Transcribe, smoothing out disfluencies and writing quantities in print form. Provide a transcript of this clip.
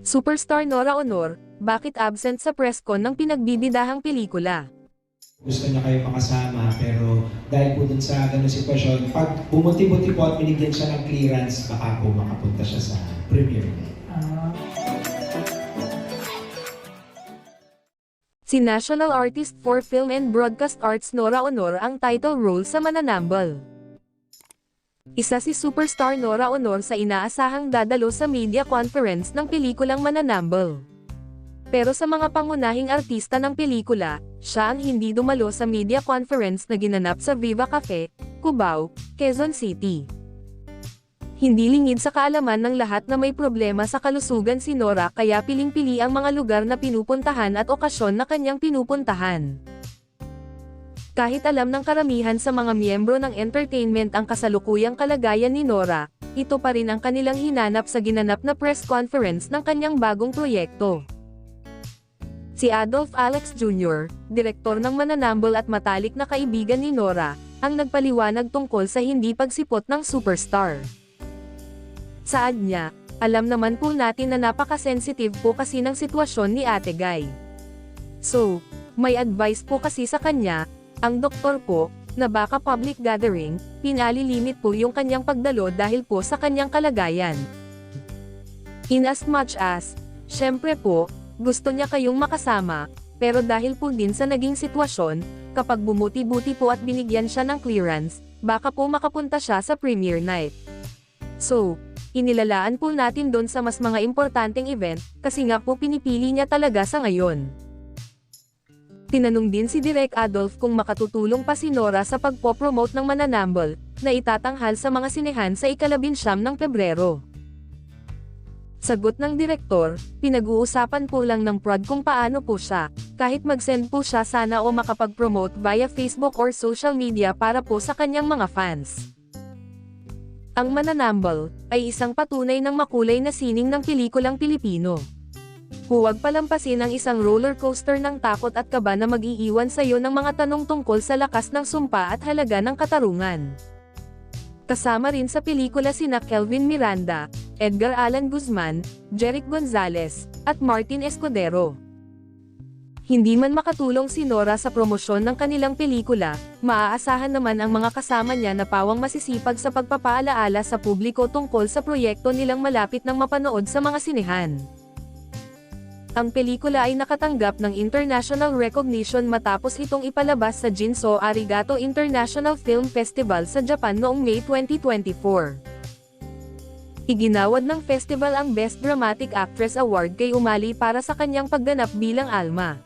Superstar Nora Honor, bakit absent sa press con ng pinagbibidahang pelikula? Gusto niya kayo makasama, pero dahil po dun sa ganung sitwasyon, pag bumuti-buti po at binigyan siya ng clearance, baka po makapunta siya sa premiere. Si National Artist for Film and Broadcast Arts Nora Honor ang title role sa Mananambal. Isa si Superstar Nora Honor sa inaasahang dadalo sa media conference ng pelikulang Mananambal. Pero sa mga pangunahing artista ng pelikula, siya ang hindi dumalo sa media conference na ginanap sa Viva Cafe, Cubao, Quezon City. Hindi lingid sa kaalaman ng lahat na may problema sa kalusugan si Nora kaya piling-pili ang mga lugar na pinupuntahan at okasyon na kanyang pinupuntahan. Kahit alam ng karamihan sa mga miyembro ng entertainment ang kasalukuyang kalagayan ni Nora, ito pa rin ang kanilang hinanap sa ginanap na press conference ng kanyang bagong proyekto. Si Adolf Alex Jr., direktor ng Mananambal at matalik na kaibigan ni Nora, ang nagpaliwanag tungkol sa hindi pagsipot ng superstar. Saad niya, alam naman po natin na napaka-sensitive po kasi ng sitwasyon ni Ate Guy. So, may advice po kasi sa kanya, ang doktor po, na baka public gathering, pinali-limit po yung kanyang pagdalo dahil po sa kanyang kalagayan. In as much as, syempre po, gusto niya kayong makasama, pero dahil po din sa naging sitwasyon, kapag bumuti-buti po at binigyan siya ng clearance, baka po makapunta siya sa premiere night. So, inilalaan po natin doon sa mas mga importanteng event, kasi nga po pinipili niya talaga sa ngayon. Tinanong din si Direk Adolf kung makatutulong pa si Nora sa pagpopromote ng Mananambal, na itatanghal sa mga sinehan sa ika-19 ng Pebrero. Sagot ng direktor, pinag-uusapan po lang ng prod kung paano po siya, kahit mag-send po siya sana o makapag-promote via Facebook or social media para po sa kanyang mga fans. Ang Mananambal ay isang patunay ng makulay na sining ng pelikulang Pilipino. Huwag palampasin ang isang roller coaster ng takot at kaba na mag-iiwan sa iyo ng mga tanong tungkol sa lakas ng sumpa at halaga ng katarungan. Kasama rin sa pelikula sina Kelvin Miranda, Edgar Allan Guzman, Jeric Gonzalez, at Martin Escudero. Hindi man makatulong si Nora sa promosyon ng kanilang pelikula, maaasahan naman ang mga kasama niya na pawang masisipag sa pagpapaalaala sa publiko tungkol sa proyekto nilang malapit nang mapanood sa mga sinehan. Ang pelikula ay nakatanggap ng international recognition matapos itong ipalabas sa Jinso Arigato International Film Festival sa Japan noong May 2024. Iginawad ng festival ang Best Dramatic Actress Award kay Umali para sa kanyang pagganap bilang Alma.